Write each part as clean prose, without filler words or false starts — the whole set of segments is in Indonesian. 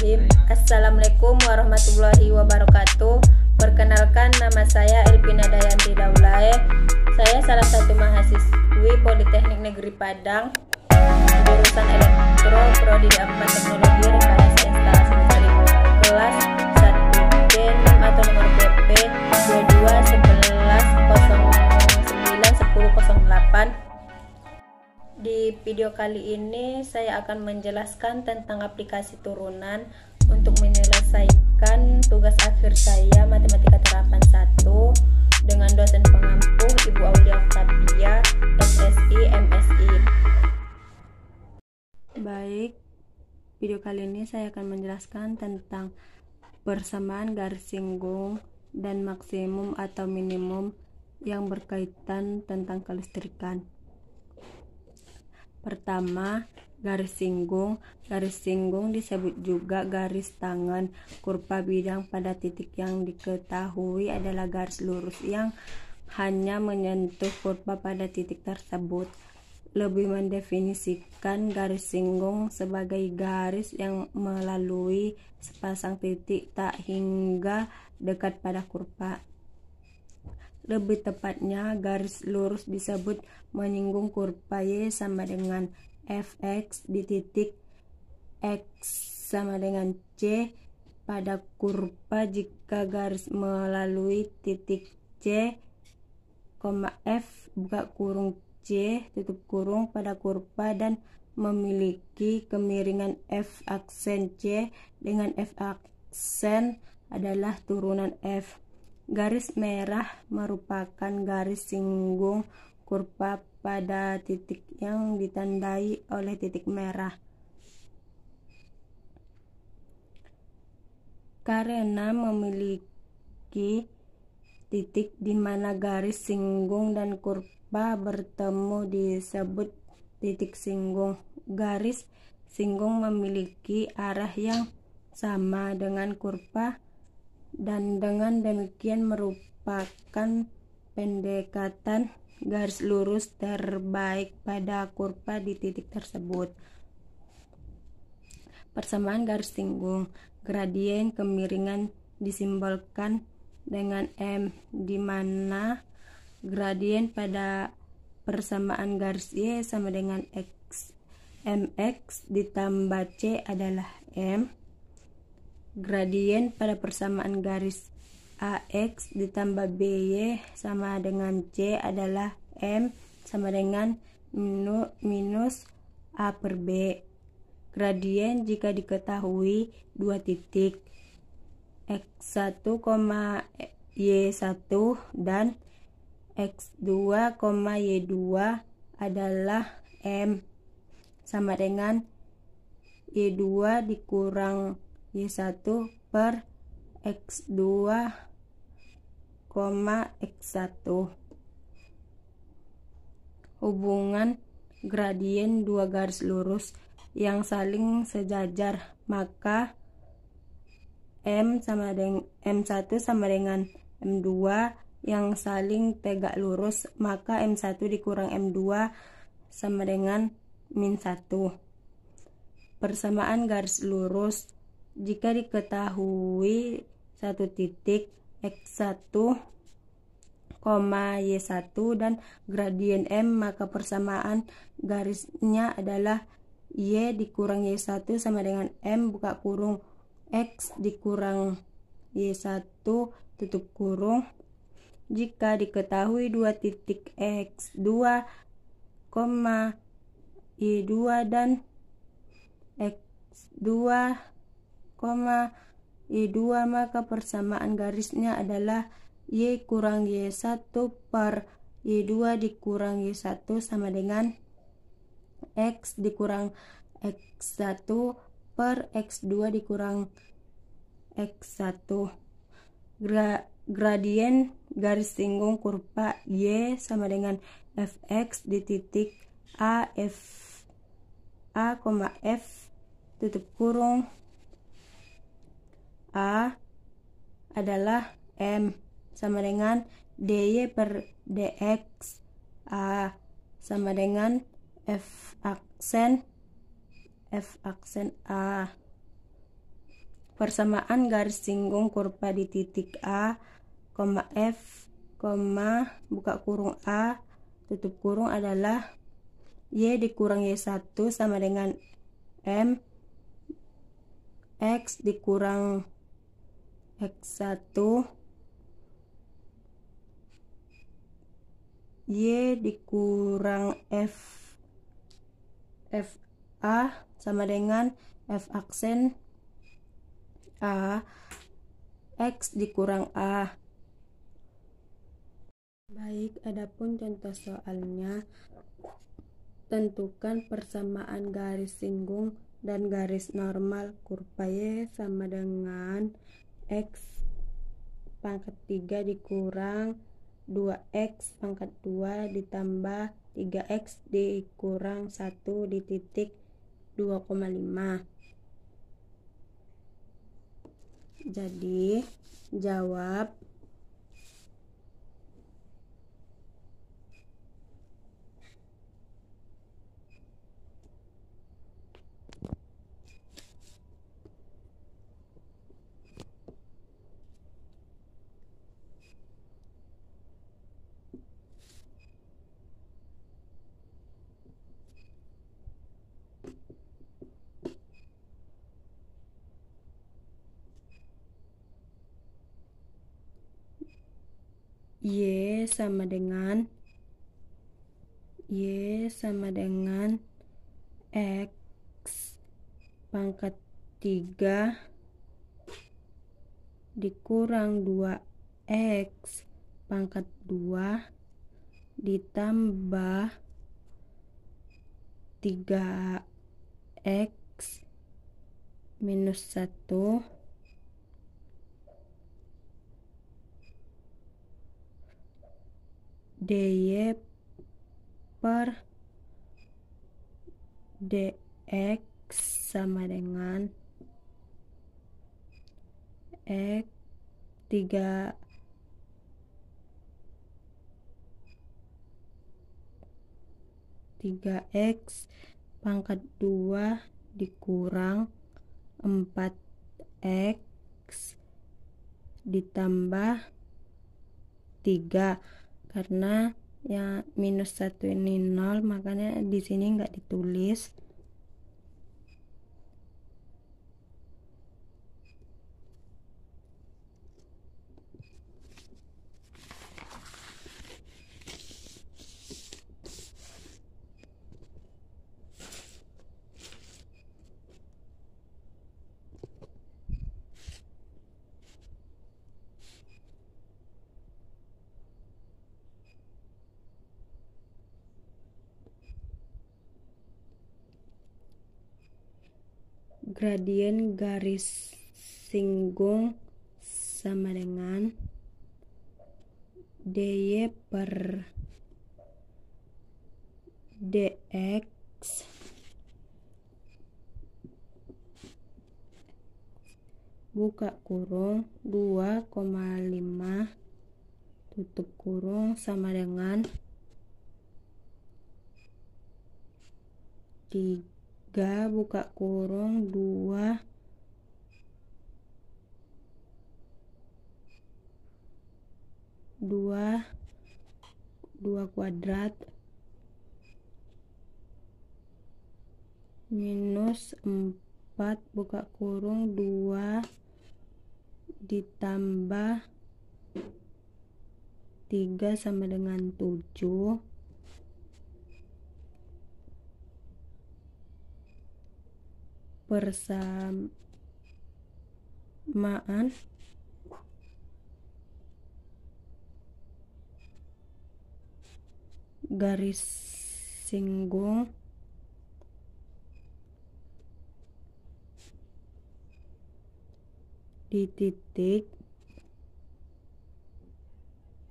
Bismillahirrahmanirrahim. Assalamualaikum warahmatullahi wabarakatuh. Perkenalkan, nama saya Elvina Dayanti Daulae. Saya salah satu mahasiswi Politeknik Negeri Padang, jurusan Elektro, Prodi D4 Teknologi Rekayasa Instalasi Listrik, kelas 1B 6 atau nomor BP 2211091008. Di video kali ini saya akan menjelaskan tentang aplikasi turunan untuk menyelesaikan tugas akhir saya Matematika Terapan 1 dengan dosen pengampu Ibu Aulia Octavia, SSI, MSI. Baik, video kali ini saya akan menjelaskan tentang persamaan garis singgung dan maksimum atau minimum yang berkaitan tentang kelistrikan. Pertama, garis singgung. Garis singgung disebut juga garis tangen. Kurva bidang pada titik yang diketahui adalah garis lurus yang hanya menyentuh kurva pada titik tersebut. Lebih mendefinisikan garis singgung sebagai garis yang melalui sepasang titik tak hingga dekat pada kurva. Lebih tepatnya, garis lurus disebut menyinggung kurva Y sama dengan Fx di titik X sama dengan C pada kurva jika garis melalui titik C, F buka kurung C tutup kurung pada kurva dan memiliki kemiringan F aksen C dengan F aksen adalah turunan F. Garis merah merupakan garis singgung kurva pada titik yang ditandai oleh titik merah. Karena memiliki titik di mana garis singgung dan kurva bertemu disebut titik singgung. Garis singgung memiliki arah yang sama dengan kurva dan dengan demikian merupakan pendekatan garis lurus terbaik pada kurva di titik tersebut. Persamaan garis singgung. Gradien kemiringan disimbolkan dengan M, di mana gradien pada persamaan garis Y sama dengan X. Mx ditambah C adalah M. Gradien pada persamaan garis AX ditambah BY sama dengan C adalah M sama dengan minus A per B. Gradien jika diketahui dua titik X1, Y1 dan X2, Y2 adalah M sama dengan Y2 dikurang Y1 per X2, X1. Hubungan gradien dua garis lurus yang saling sejajar, maka M1 sama dengan M2 yang saling tegak lurus, maka M1 dikurang M2 sama dengan min 1. Persamaan garis lurus. Jika diketahui satu titik X1, Y1 dan gradien M, maka persamaan garisnya adalah Y dikurang Y1 sama dengan M buka kurung X dikurang Y1 tutup kurung. Jika diketahui dua titik X2, Y2 dan X2, Y2, maka persamaan garisnya adalah Y kurang Y1 per Y2 dikurang Y1 sama dengan X dikurang X1 per X2 dikurang X1. Gradien garis singgung kurva Y sama dengan Fx di titik A, F tutup kurung A adalah M sama dengan dy per dx. A sama dengan F aksen A. Persamaan garis singgung kurva di titik A, F, buka kurung A, tutup kurung adalah Y dikurang Y1 sama dengan M X dikurang X1 Y dikurang FA sama dengan F aksen A X dikurang A. Baik, adapun contoh soalnya, tentukan persamaan garis singgung dan garis normal kurva Y sama dengan X pangkat 3 dikurang 2X pangkat 2 ditambah 3X dikurang 1 di titik 2,5. Jadi jawab Y sama dengan X pangkat 3 dikurang 2X pangkat 2 ditambah 3X minus 1 DY per DX sama dengan X 3X pangkat 2 dikurang 4X ditambah 3. Karena yang minus 1 ini 0, makanya di sini nggak ditulis. Gradien garis singgung sama dengan DY per DX buka kurung 2,5 tutup kurung sama dengan 3 buka kurung 2 kuadrat minus 4 buka kurung 2 ditambah 3 sama dengan 7 persamaan garis singgung di titik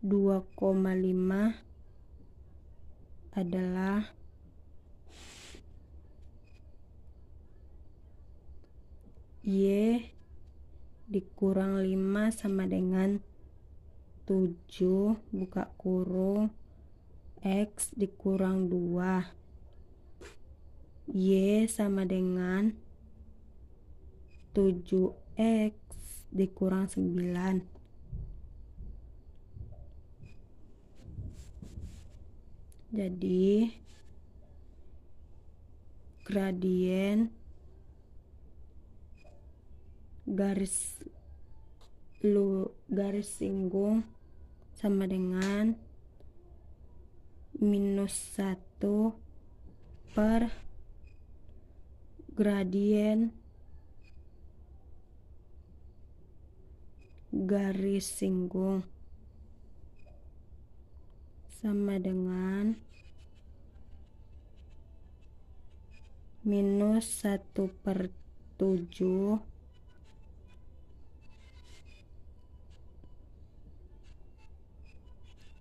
2,5 adalah Y dikurang 5 sama dengan 7 buka kurung X dikurang 2 Y sama dengan 7 X dikurang 9. Jadi gradien garis singgung sama dengan -1 per gradien garis singgung sama dengan -1/7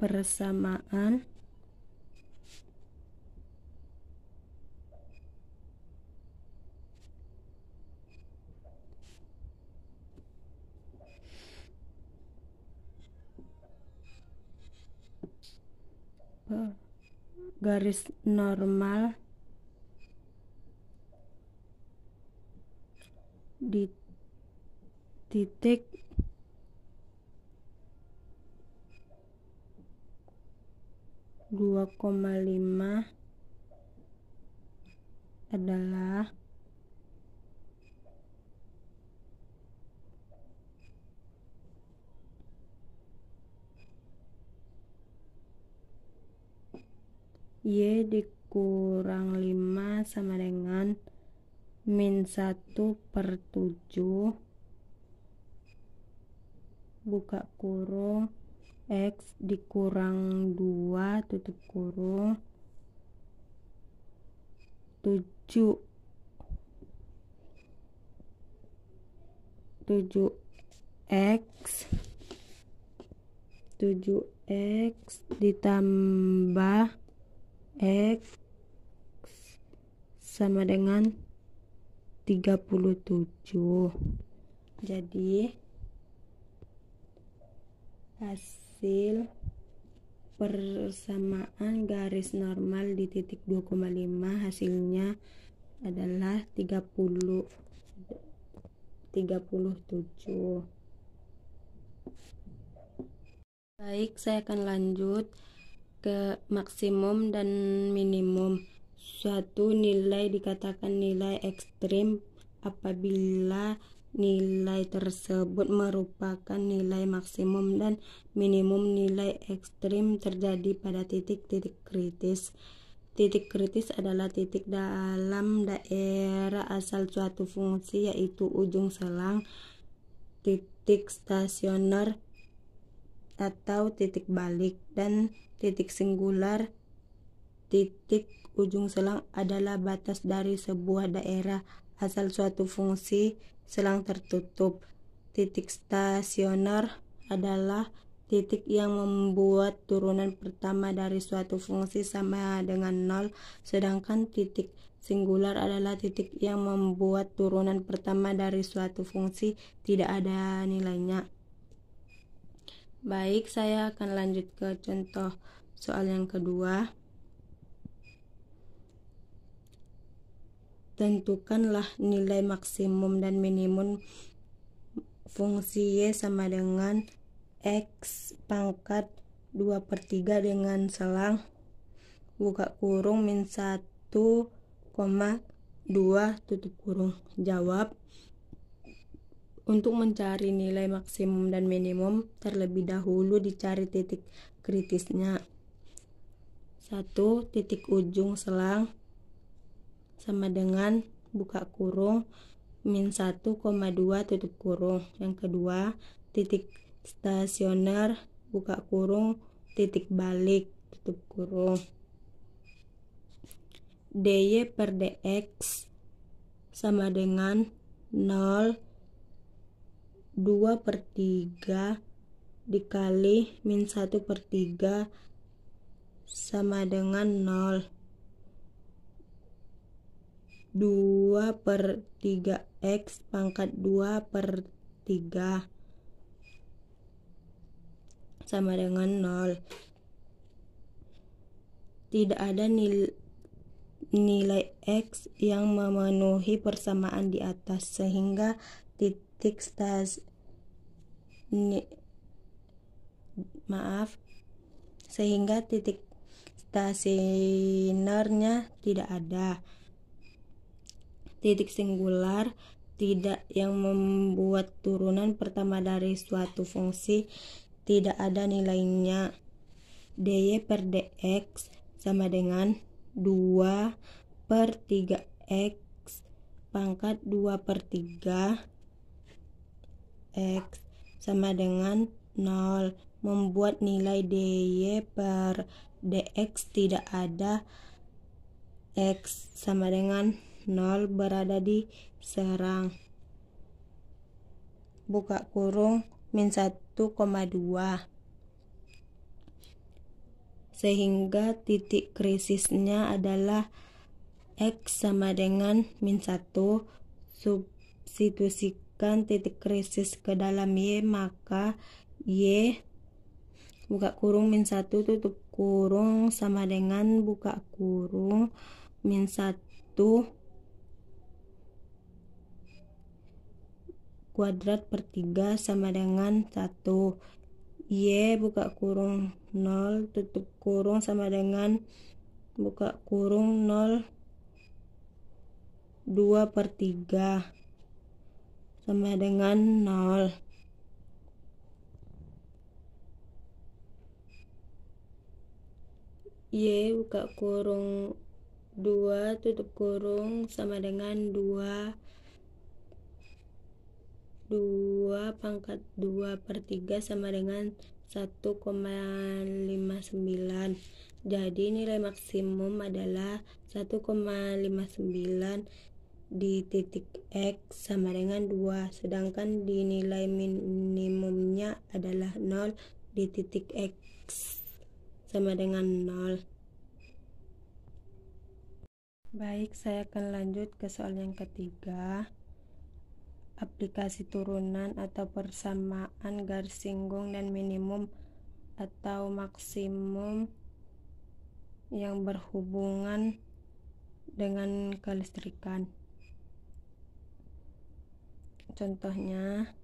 persamaan garis normal di titik (2,5) adalah Y dikurang 5 sama dengan -1/7 buka kurung X dikurang 2 tutup kurung 7x ditambah X sama dengan 37. Jadi hasil persamaan garis normal di titik 2,5 hasilnya adalah 37. Baik, saya akan lanjut ke maksimum dan minimum. Suatu nilai dikatakan nilai ekstrim apabila nilai tersebut merupakan nilai maksimum dan minimum nilai ekstrim terjadi pada titik-titik kritis. Titik kritis adalah titik dalam daerah asal suatu fungsi, yaitu ujung selang, titik stasioner atau titik balik, dan titik singular. Titik ujung selang adalah batas dari sebuah daerah asal suatu fungsi selang tertutup. Titik stasioner adalah titik yang membuat turunan pertama dari suatu fungsi sama dengan 0, sedangkan titik singular adalah titik yang membuat turunan pertama dari suatu fungsi tidak ada nilainya. Baik, saya akan lanjut ke contoh soal yang kedua. Tentukanlah nilai maksimum dan minimum fungsi Y sama dengan X pangkat 2/3 dengan selang buka kurung -1,2 tutup kurung. Jawab. Untuk mencari nilai maksimum dan minimum, terlebih dahulu dicari titik kritisnya. 1. Titik ujung selang sama dengan buka kurung -1,2 tutup kurung. Yang kedua, titik stasioner buka kurung titik balik tutup kurung. dy per dx sama dengan 0, 2/3 dikali -1/3 sama dengan 0. 2/3x pangkat 2/3 sama dengan 0. Tidak ada nilai x yang memenuhi persamaan di atas, sehingga titik sehingga titik stasionernya tidak ada. Titik singular tidak yang membuat turunan pertama dari suatu fungsi tidak ada nilainya. dy per dx sama dengan 2/3x pangkat 2/3 x sama dengan 0, membuat nilai dy per dx tidak ada. X sama dengan 0 berada di serang buka kurung min 1,2, sehingga titik krisisnya adalah X sama dengan min 1. Substitusikan titik krisis ke dalam Y, maka Y buka kurung min 1 tutup kurung sama dengan buka kurung min 1 kuadrat per 3 sama dengan 1. Y buka kurung 0 tutup kurung sama dengan buka kurung 0 2/3 sama dengan 0. Y buka kurung 2 tutup kurung sama dengan 2 pangkat 2/3 sama dengan 1,59. Jadi nilai maksimum adalah 1,59 di titik X sama dengan 2, sedangkan di nilai minimumnya adalah 0 di titik X sama dengan 0. Baik, saya akan lanjut ke soal yang ketiga. Aplikasi turunan atau persamaan garis singgung dan minimum atau maksimum yang berhubungan dengan kelistrikan. Contohnya,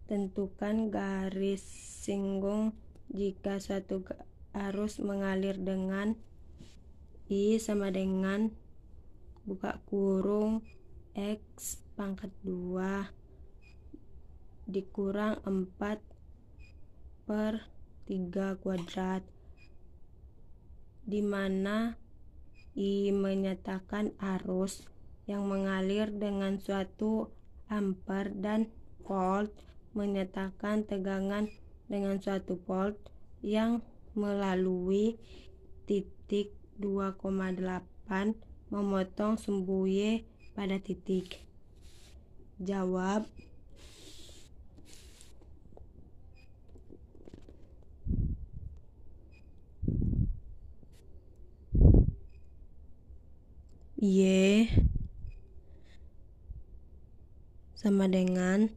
tentukan garis singgung jika suatu arus mengalir dengan I sama dengan buka kurung X pangkat 2 dikurang 4/3 kuadrat, di mana I menyatakan arus yang mengalir dengan suatu ampere dan volt menyatakan tegangan dengan suatu volt yang melalui titik 2,8 memotong sumbu Y pada titik. Jawab. Y sama dengan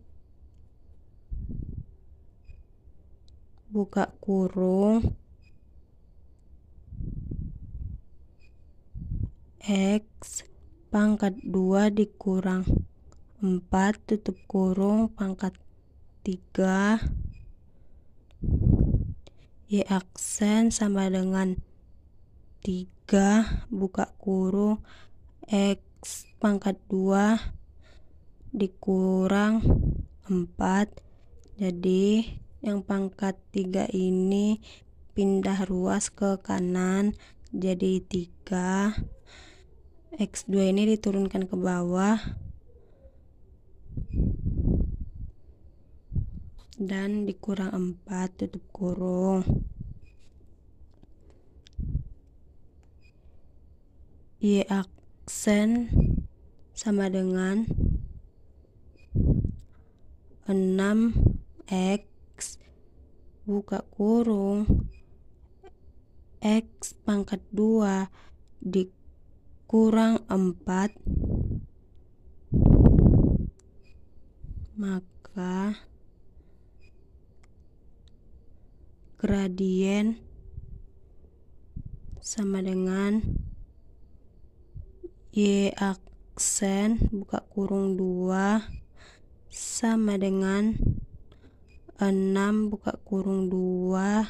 buka kurung X pangkat 2 dikurang 4 tutup kurung pangkat 3 Y aksen sama dengan 3 buka kurung X pangkat 2 dikurang 4. Jadi yang pangkat 3 ini pindah ruas ke kanan jadi 3. X2 ini diturunkan ke bawah dan dikurang 4 tutup kurung. Y aksen sama dengan 6X buka kurung X pangkat 2 dikurang 4, maka gradien sama dengan Y aksen buka kurung 2 sama dengan 6 buka kurung 2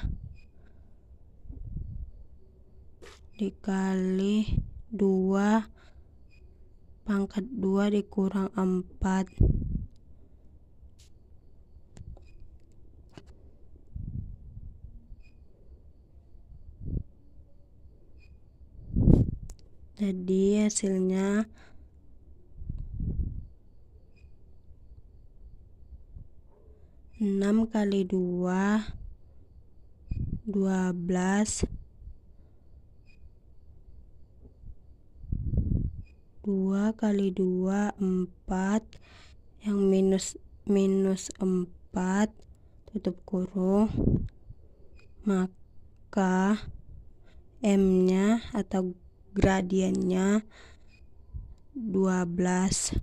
dikali 2 pangkat 2 dikurang 4. Jadi hasilnya 6 kali 2 12, 2 kali 2 4, yang minus 4 tutup kurung, maka M nya atau gradiennya 12.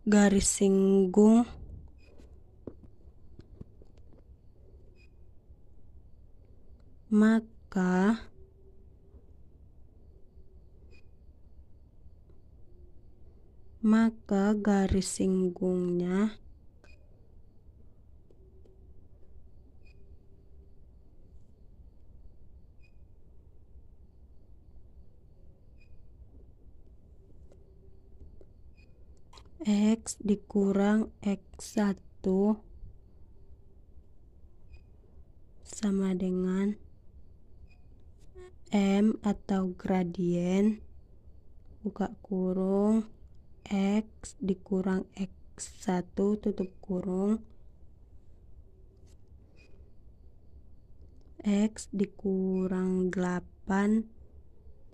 Garis singgung maka garis singgungnya X dikurang X1 sama dengan M atau gradien buka kurung X dikurang X1 tutup kurung X dikurang 8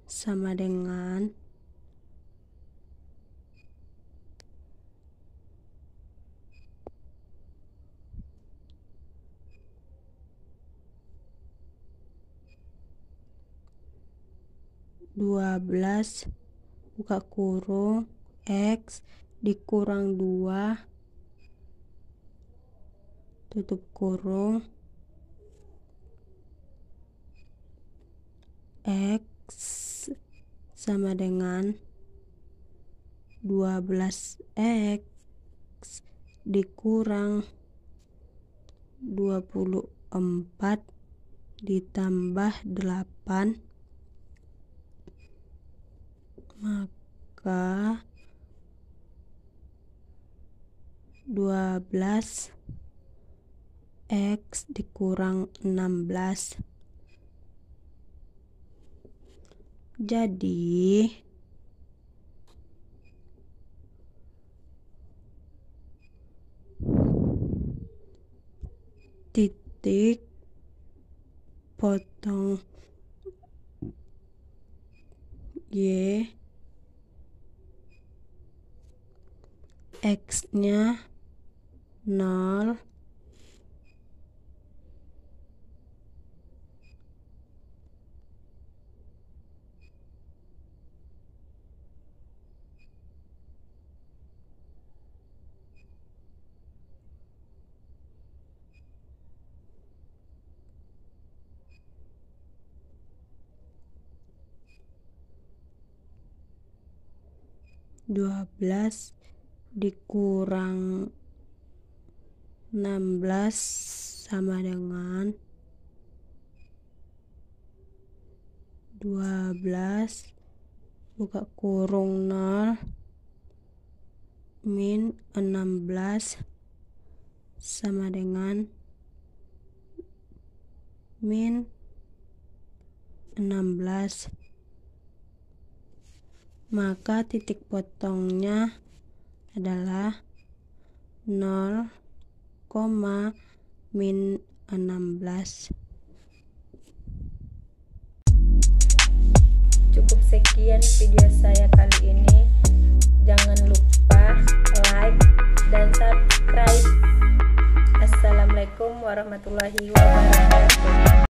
sama dengan 12 buka kurung X dikurang 2 tutup kurung X sama dengan 12X dikurang 24 ditambah 8, maka 12X dikurang 16. Jadi titik potong Y X nya 0 12 dikurang 16 sama dengan 12 buka kurung 0 min 16 sama dengan min 16, maka titik potongnya adalah 0, min 16. Cukup sekian video saya kali ini. Jangan lupa like dan subscribe. Assalamualaikum warahmatullahi wabarakatuh.